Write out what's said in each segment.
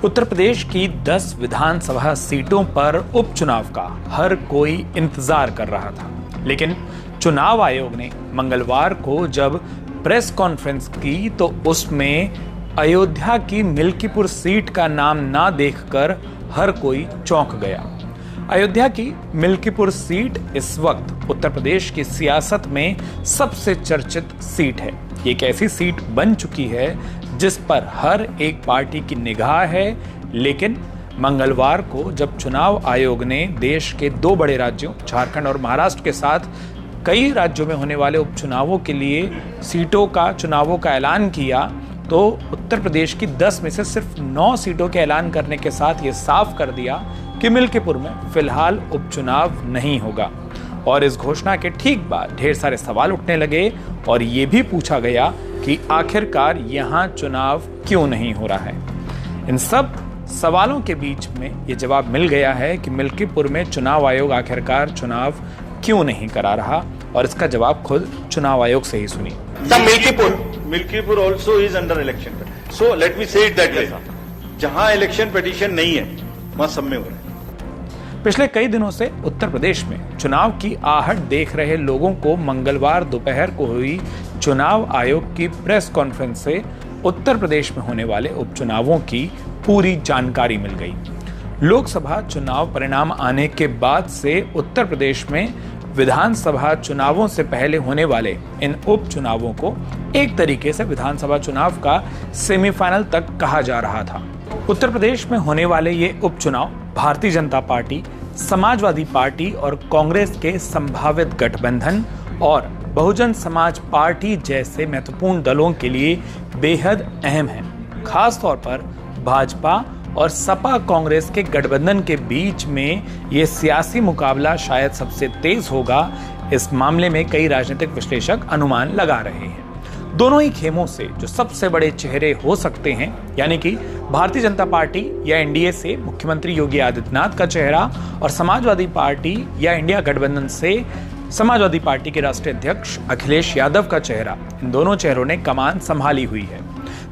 उत्तर प्रदेश की 10 विधानसभा सीटों पर उपचुनाव का हर कोई इंतजार कर रहा था, लेकिन चुनाव आयोग ने मंगलवार को जब प्रेस कॉन्फ्रेंस की तो उसमें अयोध्या की मिल्कीपुर सीट का नाम ना देखकर हर कोई चौंक गया। अयोध्या की मिल्कीपुर सीट इस वक्त उत्तर प्रदेश की सियासत में सबसे चर्चित सीट है। ये एक ऐसी सीट बन चुकी है जिस पर हर एक पार्टी की निगाह है, लेकिन मंगलवार को जब चुनाव आयोग ने देश के दो बड़े राज्यों झारखंड और महाराष्ट्र के साथ कई राज्यों में होने वाले उपचुनावों के लिए चुनावों का ऐलान किया, तो उत्तर प्रदेश की 10 में से सिर्फ 9 सीटों के ऐलान करने के साथ ये साफ कर दिया कि मिल्कीपुर में फिलहाल उपचुनाव नहीं होगा। और इस घोषणा के ठीक बाद ढेर सारे सवाल उठने लगे और ये भी पूछा गया कि आखिरकार यहाँ चुनाव क्यों नहीं हो रहा है। इन सब सवालों के बीच में ये जवाब मिल गया है कि मिल्कीपुर में चुनाव आयोग आखिरकार चुनाव क्यों नहीं करा रहा, और इसका जवाब खुद चुनाव आयोग से ही सुनिए। Milkipur also is under election, so let me से इट दैट वे। जहां इलेक्शन पिटीशन नहीं है वहां सब में हो रहा है। पिछले कई दिनों से उत्तर प्रदेश में चुनाव की आहट देख रहे लोगों को मंगलवार दोपहर को हुई चुनाव आयोग की प्रेस कॉन्फ्रेंस से उत्तर प्रदेश में होने वाले उपचुनावों की पूरी जानकारी मिल गई। लोकसभा चुनाव परिणाम आने के बाद से उत्तर प्रदेश में विधानसभा चुनावों से पहले होने वाले इन उपचुनावों को एक तरीके से विधानसभा चुनाव का सेमीफाइनल तक कहा जा रहा था। उत्तर प्रदेश में होने वाले ये उपचुनाव भारतीय जनता पार्टी, समाजवादी पार्टी और कांग्रेस के संभावित गठबंधन और बहुजन समाज पार्टी जैसे महत्वपूर्ण दलों के लिए बेहद अहम है। खास तौर पर भाजपा और सपा कांग्रेस के गठबंधन के बीच में ये सियासी मुकाबला शायद सबसे तेज होगा। इस मामले में कई राजनीतिक विश्लेषक अनुमान लगा रहे हैं। दोनों ही खेमों से जो सबसे बड़े चेहरे हो सकते हैं, यानी कि भारतीय जनता पार्टी या एनडीए से मुख्यमंत्री योगी आदित्यनाथ का चेहरा और समाजवादी पार्टी या इंडिया गठबंधन से समाजवादी पार्टी के राष्ट्रीय अध्यक्ष अखिलेश यादव का चेहरा, इन दोनों चेहरों ने कमान संभाली हुई है।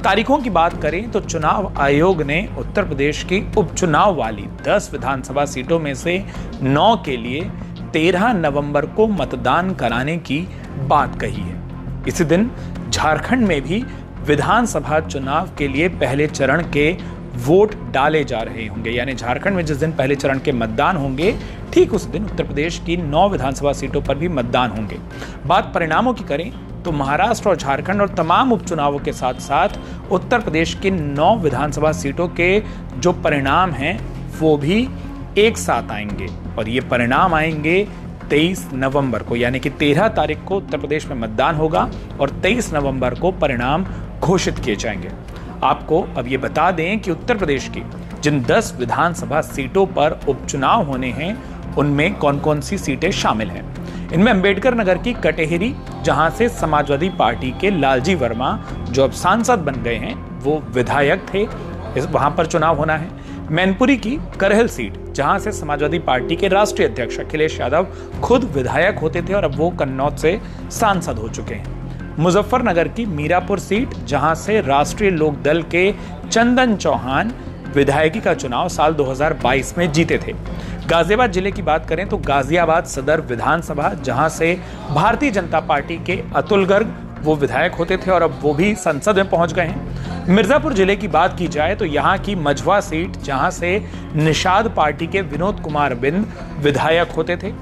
तारीखों की बात करें तो चुनाव आयोग ने उत्तर प्रदेश की उपचुनाव वाली 10 विधानसभा सीटों में से 9 के लिए 13 नवंबर को मतदान कराने की बात कही है। इसी दिन झारखंड में भी विधानसभा चुनाव के लिए पहले चरण के वोट डाले जा रहे होंगे, यानी झारखंड में जिस दिन पहले चरण के मतदान होंगे, ठीक उस दिन उत्तर प्रदेश की 9 विधानसभा सीटों पर भी मतदान होंगे। बात परिणामों की करें तो महाराष्ट्र और झारखंड और तमाम उपचुनावों के साथ साथ उत्तर प्रदेश की 9 विधानसभा सीटों के जो परिणाम हैं वो भी एक साथ आएंगे, और ये परिणाम आएंगे 23 नवंबर को, यानी कि 13 तारीख को उत्तर प्रदेश में मतदान होगा और 23 नवंबर को परिणाम घोषित किए जाएंगे। आपको अब ये बता दें कि उत्तर प्रदेश की जिन 10 विधानसभा सीटों पर उपचुनाव होने हैं उनमें कौन कौन सी सीटें शामिल हैं। इनमें अंबेडकर नगर की कटेहरी, जहां से समाजवादी पार्टी के लालजी वर्मा जो अब सांसद बन गए हैं वो विधायक थे, वहां पर चुनाव होना है। मैनपुरी की करहल सीट, जहां से समाजवादी पार्टी के राष्ट्रीय अध्यक्ष अखिलेश यादव खुद विधायक होते थे और अब वो कन्नौज से सांसद हो चुके हैं। मुजफ्फरनगर की मीरापुर सीट, जहां से राष्ट्रीय लोक दल के चंदन चौहान विधायकी का चुनाव साल 2022 में जीते थे। गाजियाबाद जिले की बात करें तो गाजियाबाद सदर विधानसभा, जहां से भारतीय जनता पार्टी के अतुल गर्ग वो विधायक होते थे और अब वो भी संसद में पहुंच गए हैं। मिर्जापुर जिले की बात की जाए तो यहाँ की मझवा सीट, जहां से निषाद पार्टी के विनोद कुमार बिंद विधायक होते थे।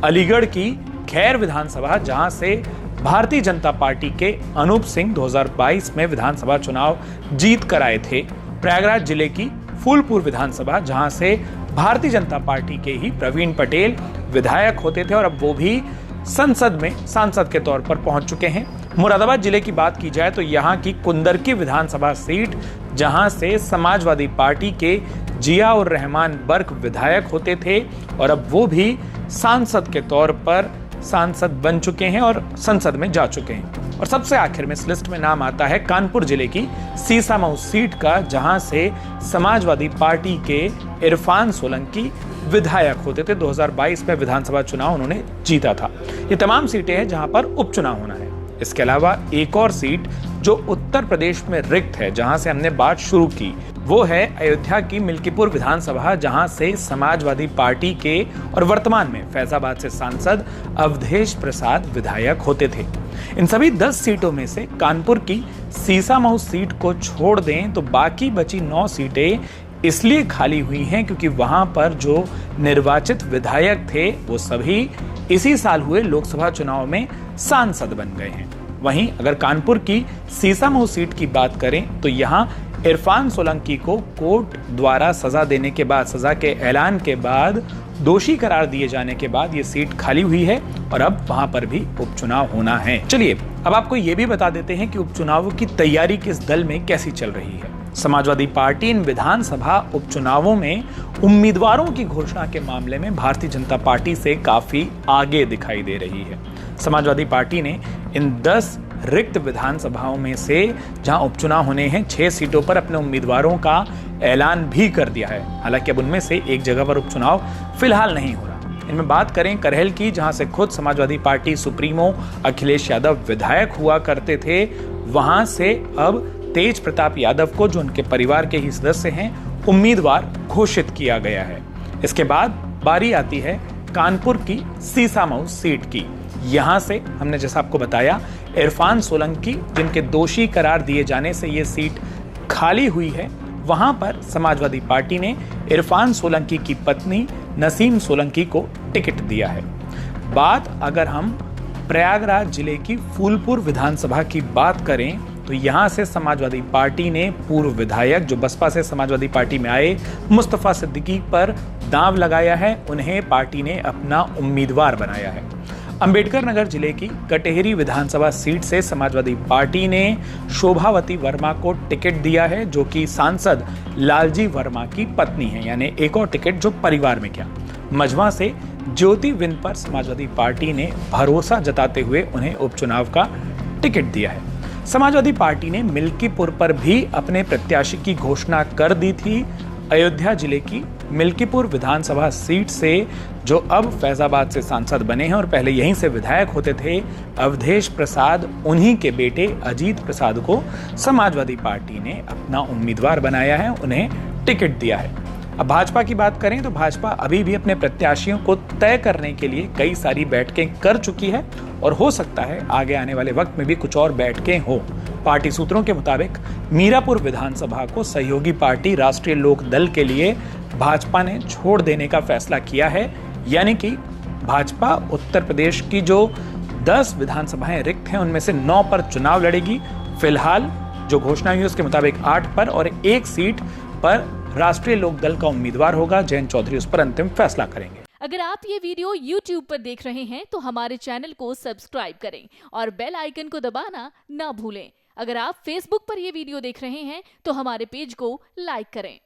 अलीगढ़ की खैर विधानसभा, जहां से भारतीय जनता पार्टी के अनूप सिंह 2022 में विधानसभा चुनाव जीत कर आए थे। प्रयागराज जिले की फूलपुर विधानसभा, जहां से भारतीय जनता पार्टी के ही प्रवीण पटेल विधायक होते थे और अब वो भी संसद में सांसद के तौर पर पहुंच चुके हैं। मुरादाबाद जिले की बात की जाए तो यहाँ की कुंदरकी विधानसभा सीट, जहां से समाजवादी पार्टी के जिया उर रहमान बर्क विधायक होते थे और अब वो भी सांसद के तौर पर सांसद बन चुके हैं और संसद में जा चुके हैं। और सबसे आखिर में इस लिस्ट में नाम आता है कानपुर जिले की सीसामऊ सीट का, जहां से समाजवादी पार्टी के इरफान सोलंकी विधायक होते थे। 2022 में विधानसभा चुनाव उन्होंने जीता था। ये तमाम सीटें हैं जहां पर उपचुनाव होना है। इसके अलावा एक और सीट जो उत्तर प्रदेश में रिक्त है, जहां से हमने बात शुरू की, वो है अयोध्या की मिल्कीपुर विधानसभा, जहां से समाजवादी पार्टी के और वर्तमान में फैजाबाद से सांसद अवधेश प्रसाद विधायक होते थे। इन सभी 10 सीटों में से कानपुर की सीसामऊ सीट को छोड़ दें तो बाकी बची 9 सीटें इसलिए खाली हुई हैं क्योंकि वहां पर जो निर्वाचित विधायक थे वो सभी इसी साल हुए लोकसभा चुनाव में सांसद बन गए हैं। वहीं अगर कानपुर की सीसामऊ सीट की बात करें तो यहां इरफान सोलंकी को कोर्ट द्वारा सजा देने के बाद, सजा के ऐलान के बाद दोषी करार दिए जाने के बाद ये सीट खाली हुई है और अब वहां पर भी उपचुनाव होना है। चलिए अब आपको ये भी बता देते हैं कि उपचुनावों की तैयारी किस दल में कैसी चल रही है। समाजवादी पार्टी इन विधानसभा उपचुनावों में उम्मीदवारों की घोषणा के मामले में भारतीय जनता पार्टी से काफी आगे दिखाई दे रही है। समाजवादी पार्टी ने इन 10 रिक्त विधानसभाओं में से जहां उपचुनाव होने हैं 6 सीटों पर अपने उम्मीदवारों का ऐलान भी कर दिया है। हालांकि अब उनमें से एक जगह पर उपचुनाव फिलहाल नहीं हो रहा। इनमें बात करें करहल की, जहां से खुद समाजवादी पार्टी सुप्रीमो अखिलेश यादव विधायक हुआ करते थे, वहां से अब तेज प्रताप यादव को, जो उनके परिवार के ही सदस्य हैं, उम्मीदवार घोषित किया गया है। इसके बाद बारी आती है कानपुर की सीसामऊ सीट की। यहां से हमने जैसा आपको बताया इरफान सोलंकी, जिनके दोषी करार दिए जाने से ये सीट खाली हुई है, वहां पर समाजवादी पार्टी ने इरफान सोलंकी की पत्नी नसीम सोलंकी को टिकट दिया है। बात अगर हम प्रयागराज जिले की फूलपुर विधानसभा की बात करें तो यहां से समाजवादी पार्टी ने पूर्व विधायक, जो बसपा से समाजवादी पार्टी में आए, मुस्तफा सिद्दीकी पर दांव लगाया है। उन्हें पार्टी ने अपना उम्मीदवार बनाया है। अंबेडकर नगर जिले की कटेहरी विधानसभा सीट से समाजवादी पार्टी ने शोभावती वर्मा को टिकट दिया है, जो कि सांसद लालजी वर्मा की पत्नी है, यानी एक और टिकट जो परिवार में गया। मझवा से ज्योति विन पर समाजवादी पार्टी ने भरोसा जताते हुए उन्हें उपचुनाव का टिकट दिया है। समाजवादी पार्टी ने मिल्कीपुर पर भी अपने प्रत्याशी की घोषणा कर दी थी। अयोध्या जिले की मिल्कीपुर विधानसभा सीट से जो अब फैजाबाद से सांसद बने हैं और पहले यहीं से विधायक होते थे, अवधेश प्रसाद, उन्हीं के बेटे अजीत प्रसाद को समाजवादी पार्टी ने अपना उम्मीदवार बनाया है, उन्हें टिकट दिया है। अब भाजपा की बात करें तो भाजपा अभी भी अपने प्रत्याशियों को तय करने के लिए कई सारी बैठकें कर चुकी है और हो सकता है आगे आने वाले वक्त में भी कुछ और बैठकें हो। पार्टी सूत्रों के मुताबिक मीरापुर विधानसभा को सहयोगी पार्टी राष्ट्रीय लोक दल के लिए भाजपा ने छोड़ देने का फैसला किया है, यानी कि भाजपा उत्तर प्रदेश की जो 10 विधानसभाएं रिक्त हैं उनमें से 9 पर चुनाव लड़ेगी। फिलहाल जो घोषणा हुई उसके मुताबिक 8 पर और 1 सीट पर राष्ट्रीय लोक दल का उम्मीदवार होगा। जयंत चौधरी उस पर अंतिम फैसला करेंगे। अगर आप ये वीडियो YouTube पर देख रहे हैं तो हमारे चैनल को सब्सक्राइब करें और बेल आइकन को दबाना ना भूलें। अगर आप Facebook पर ये वीडियो देख रहे हैं तो हमारे पेज को लाइक करें।